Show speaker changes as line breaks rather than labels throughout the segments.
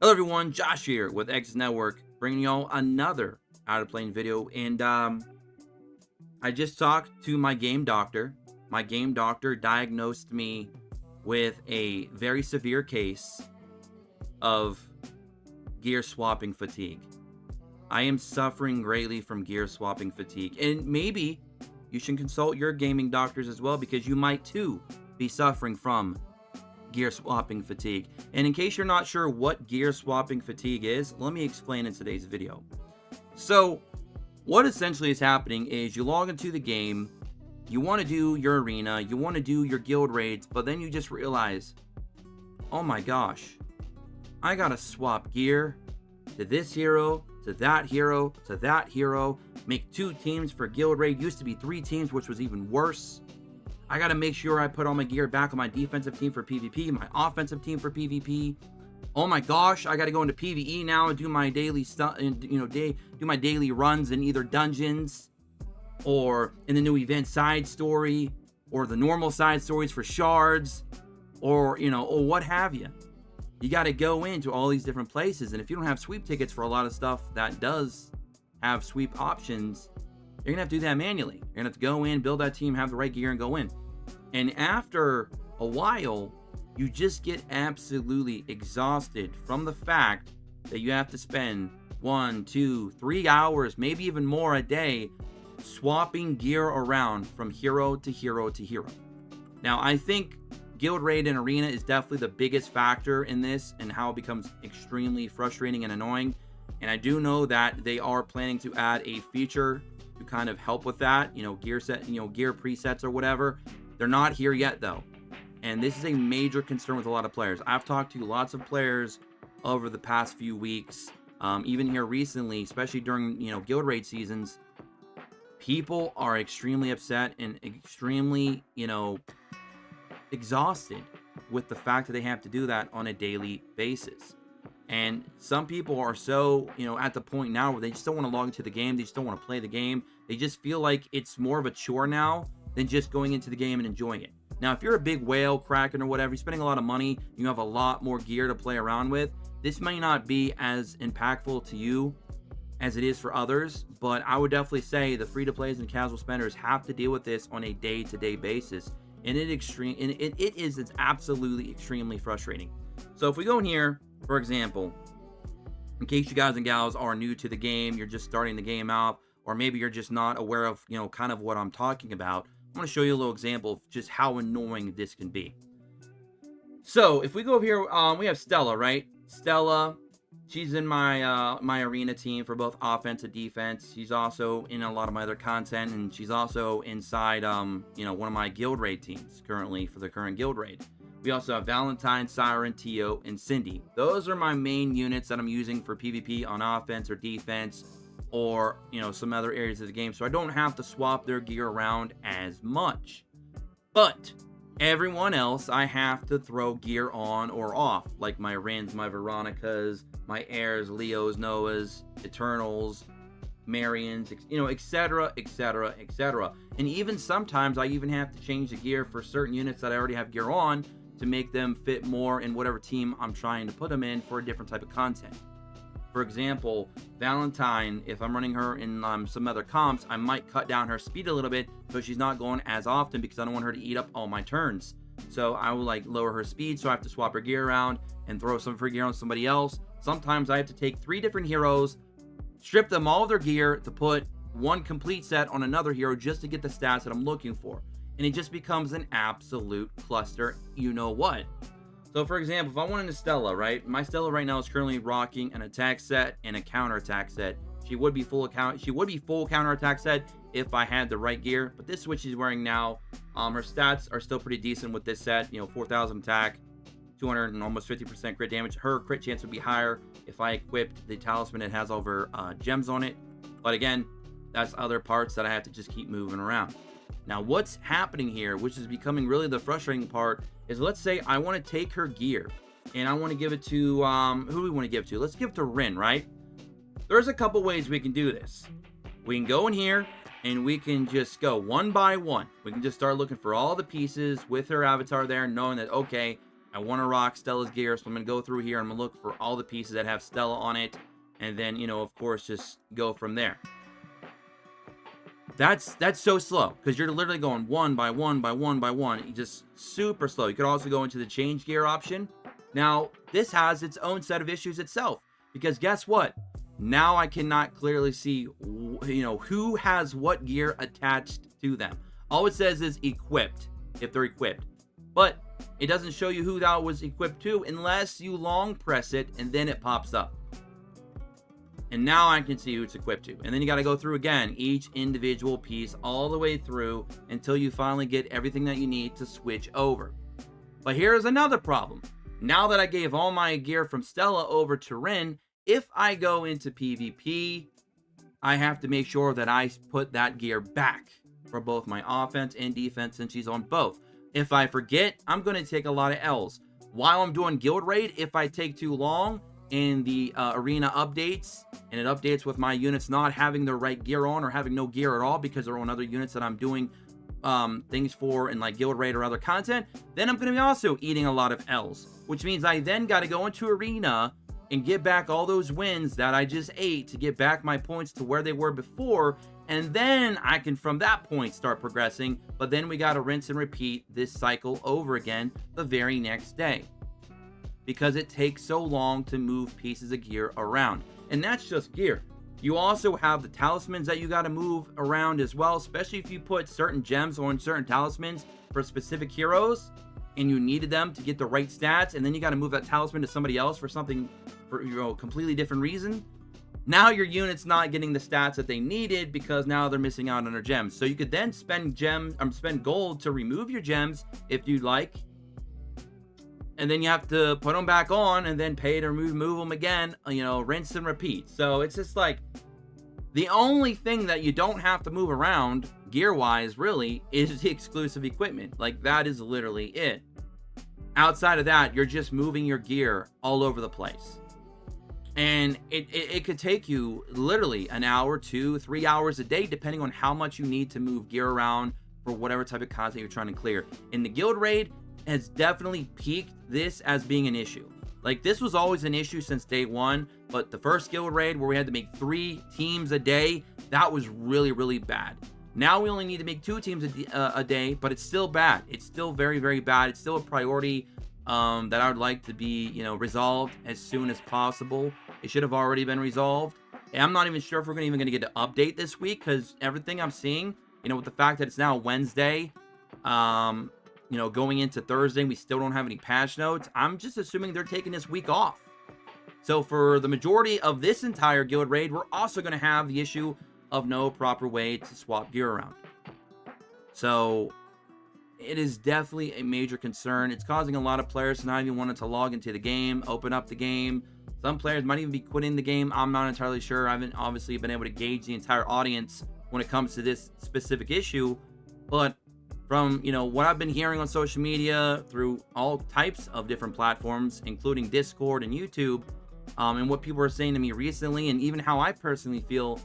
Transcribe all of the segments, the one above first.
Hello everyone, Josh here with X Network, bringing y'all another Out of Plane video. And I just talked to my game doctor. My game doctor diagnosed me with a very severe case of gear swapping fatigue. I am suffering greatly from gear swapping fatigue, and maybe you should consult your gaming doctors as well, because you might too be suffering from gear swapping fatigue. And in case you're not sure what gear swapping fatigue is, let me explain in today's video. So what essentially is happening is you log into the game, you want to do your arena, you want to do your guild raids, but then you just realize, oh my gosh, I gotta swap gear to this hero, to that hero, to that hero, make 2 teams for guild raid. Used to be 3 teams, which was even worse. I got to make sure I put all my gear back on my defensive team for PvP, my offensive team for PvP. Oh my gosh, I got to go into PvE now and do my daily stuff, and do my daily runs in either dungeons or in the new event side story, or the normal side stories for shards, or or what have you. You got to go into all these different places, and if you don't have sweep tickets for a lot of stuff that does have sweep options, you're gonna have to do that manually. You're gonna have to go in, build that team, have the right gear, and go in. And after a while, you just get absolutely exhausted from the fact that you have to spend 1, 2, 3 hours, maybe even more a day, swapping gear around from hero to hero to hero. Now, I think guild raid and arena is definitely the biggest factor in this, and how it becomes extremely frustrating and annoying. And I do know that they are planning to add a feature to kind of help with that, gear set, gear presets or whatever. They're not here yet though, and this is a major concern with a lot of players. I've talked to lots of players over the past few weeks, even here recently, especially during guild raid seasons. People are extremely upset and extremely exhausted with the fact that they have to do that on a daily basis. And some people are so, at the point now where they just don't want to log into the game. They just don't want to play the game. They just feel like it's more of a chore now than just going into the game and enjoying it. Now, if you're a big whale, Kraken, or whatever, you're spending a lot of money, you have a lot more gear to play around with, this may not be as impactful to you as it is for others, but I would definitely say the free-to-plays and casual spenders have to deal with this on a day-to-day basis. And it's absolutely extremely frustrating. So if we go in here, for example, in case you guys and gals are new to the game, you're just starting the game out, or maybe you're just not aware of, kind of what I'm talking about, I'm going to show you a little example of just how annoying this can be. So if we go over here, we have Stella, right? Stella, she's in my my arena team for both offense and defense. She's also in a lot of my other content, and she's also inside, one of my guild raid teams currently for the current guild raid. We also have Valentine, Siren, Tio, and Cindy. Those are my main units that I'm using for PvP on offense or defense, or some other areas of the game, so I don't have to swap their gear around as much. But everyone else, I have to throw gear on or off, like my Rins, my Veronicas, my Airs, Leos, Noahs, Eternals, Marians, etc, etc, etc. And even sometimes I even have to change the gear for certain units that I already have gear on to make them fit more in whatever team I'm trying to put them in for a different type of content. For example, Valentine, if I'm running her in some other comps, I might cut down her speed a little bit so she's not going as often, because I don't want her to eat up all my turns. So I will lower her speed, so I have to swap her gear around and throw some free gear on somebody else. Sometimes I have to take 3 different heroes, strip them all of their gear to put one complete set on another hero just to get the stats that I'm looking for. And it just becomes an absolute cluster, what. So for example, if I wanted a Stella, right? My Stella right now is currently rocking an attack set and a counter attack set. She would be full counter attack set if I had the right gear, but this is what she's wearing now. Her stats are still pretty decent with this set, 4,000 attack, 200 and almost 50% crit damage. Her crit chance would be higher if I equipped the talisman that has over gems on it. But again, that's other parts that I have to just keep moving around. Now, what's happening here, which is becoming really the frustrating part, is let's say I want to take her gear and I want to give it to, who do we want to give it to? Let's give it to Rin, right? There's a couple ways we can do this. We can go in here and we can just go one by one. We can just start looking for all the pieces with her avatar there, knowing that, okay, I want to rock Stella's gear, so I'm going to go through here. I'm going to look for all the pieces that have Stella on it. And then, you know, of course, just go from there. That's so slow, because you're literally going one by one by one by one. You just super slow. You could also go into the change gear option. Now, this has its own set of issues itself, because guess what? Now I cannot clearly see, you know, who has what gear attached to them. All it says is equipped, if they're equipped. But it doesn't show you who that was equipped to unless you long press it, and then it pops up. And now I can see who it's equipped to. And then you got to go through again, each individual piece all the way through until you finally get everything that you need to switch over. But here's another problem. Now that I gave all my gear from Stella over to Rin, if I go into PvP, I have to make sure that I put that gear back for both my offense and defense, since she's on both. If I forget, I'm going to take a lot of L's. While I'm doing guild raid, if I take too long in the arena updates, and it updates with my units not having the right gear on, or having no gear at all because they're on other units that I'm doing things for in like guild raid or other content, then I'm going to be also eating a lot of L's, which means I then got to go into arena and get back all those wins that I just ate to get back my points to where they were before, and then I can from that point start progressing. But then we got to rinse and repeat this cycle over again the very next day, because it takes so long to move pieces of gear around. And that's just gear. You also have the talismans that you got to move around as well, especially if you put certain gems on certain talismans for specific heroes and you needed them to get the right stats, and then you got to move that talisman to somebody else for something, for, you know, completely different reason. Now your unit's not getting the stats that they needed because now they're missing out on their gems. So you could then spend gold to remove your gems if you'd like, and then you have to put them back on and then pay to remove them again, you know, rinse and repeat. So it's just like, the only thing that you don't have to move around gear-wise, really, is the exclusive equipment. Like, that is literally it. Outside of that, you're just moving your gear all over the place. And it could take you literally an hour, 2, 3 hours a day, depending on how much you need to move gear around for whatever type of content you're trying to clear. In the guild raid, has definitely peaked this as being an issue. Like, this was always an issue since day one, but the first guild raid where we had to make 3 teams a day, that was really, really bad. Now we only need to make 2 teams a day, but it's still bad. It's still very, very bad. It's still a priority that I would like to be, you know, resolved as soon as possible. It should have already been resolved. And I'm not even sure if we're even going to get an update this week, because everything I'm seeing, you know, with the fact that it's now Wednesday, you know, going into Thursday, we still don't have any patch notes. I'm just assuming they're taking this week off. So for the majority of this entire guild raid, we're also going to have the issue of no proper way to swap gear around. So it is definitely a major concern. It's causing a lot of players to not even want to log into the game, open up the game. Some players might even be quitting the game. I'm not entirely sure. I haven't obviously been able to gauge the entire audience when it comes to this specific issue, but from, you know, what I've been hearing on social media through all types of different platforms, including Discord and YouTube, and what people are saying to me recently, and even how I personally feel,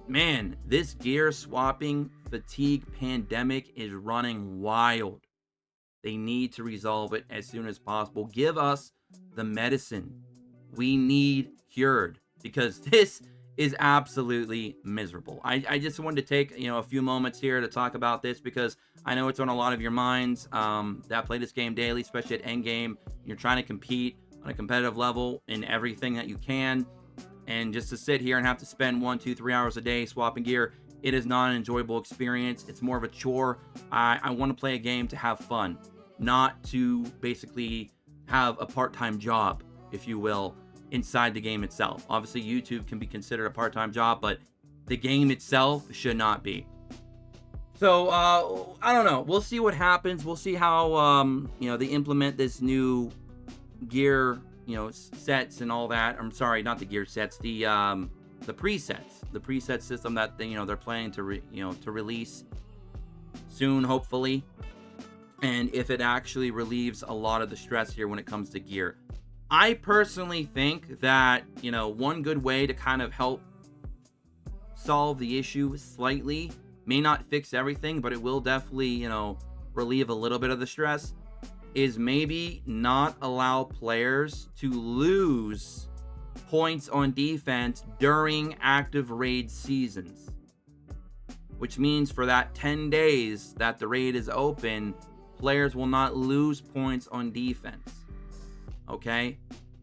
man, this gear swapping fatigue pandemic is running wild. They need to resolve it as soon as possible. Give us the medicine we need cured, because this is absolutely miserable. I just wanted to take, you know, a few moments here to talk about this, because I know it's on a lot of your minds that play this game daily, especially at endgame. You're trying to compete on a competitive level in everything that you can, and just to sit here and have to spend 1, 2, 3 hours a day swapping gear, it is not an enjoyable experience. It's more of a chore. I want to play a game to have fun, not to basically have a part-time job, if you will, inside the game itself. Obviously, YouTube can be considered a part-time job, but the game itself should not be. So, I don't know. We'll see what happens. We'll see how, you know, they implement this new gear, you know, sets and all that. I'm sorry, not the gear sets, the presets. The preset system that, you know, they're planning to, to release soon, hopefully. And if it actually relieves a lot of the stress here when it comes to gear. I personally think that, you know, one good way to kind of help solve the issue slightly, may not fix everything, but it will definitely, you know, relieve a little bit of the stress, is maybe not allow players to lose points on defense during active raid seasons, which means for that 10 days that the raid is open, players will not lose points on defense. Okay,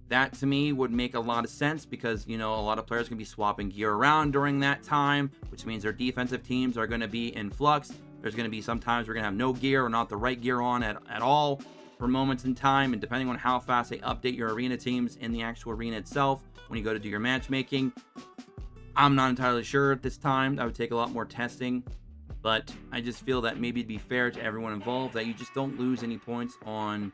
that to me would make a lot of sense, because a lot of players can be swapping gear around during that time, which means their defensive teams are going to be in flux. There's going to be sometimes we're going to have no gear or not the right gear on at all for moments in time, and depending on how fast they update your arena teams in the actual arena itself when you go to do your matchmaking, I'm not entirely sure at this time. That would take a lot more testing, but I just feel that maybe it'd be fair to everyone involved that you just don't lose any points on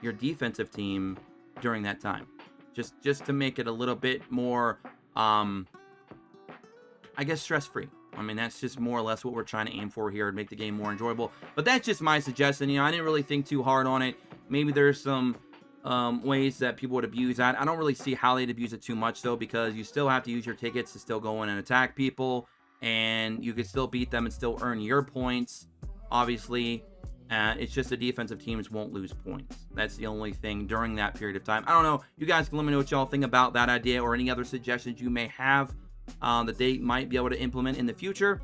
your defensive team during that time, just to make it a little bit more I guess stress-free. I mean, that's just more or less what we're trying to aim for here, and make the game more enjoyable. But that's just my suggestion. I didn't really think too hard on it. Maybe there's some ways that people would abuse that. I don't really see how they'd abuse it too much, though, because you still have to use your tickets to still go in and attack people, and you can still beat them and still earn your points, obviously. It's just the defensive teams won't lose points. That's the only thing during that period of time. I don't know. You guys can let me know what y'all think about that idea, or any other suggestions you may have that they might be able to implement in the future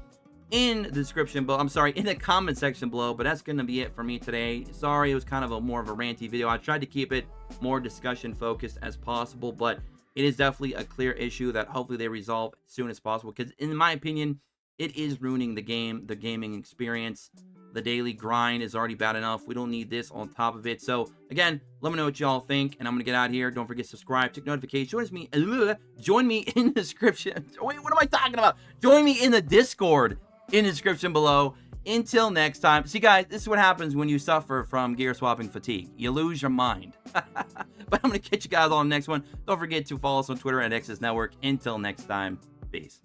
in the description below. I'm sorry, in the comment section below. But that's going to be it for me today. Sorry, it was kind of more of a ranty video. I tried to keep it more discussion focused as possible, but it is definitely a clear issue that hopefully they resolve as soon as possible, because in my opinion, it is ruining the game, the gaming experience. The daily grind is already bad enough. We don't need this on top of it. So again, let me know what y'all think, and I'm gonna get out of here. Don't forget to subscribe, check notifications. Join me in the description. Wait, what am I talking about? Join me in the Discord in the description below. Until next time. See, guys, this is what happens when you suffer from gear swapping fatigue. You lose your mind. But I'm gonna catch you guys on the next one. Don't forget to follow us on Twitter at X's Network. Until next time, peace.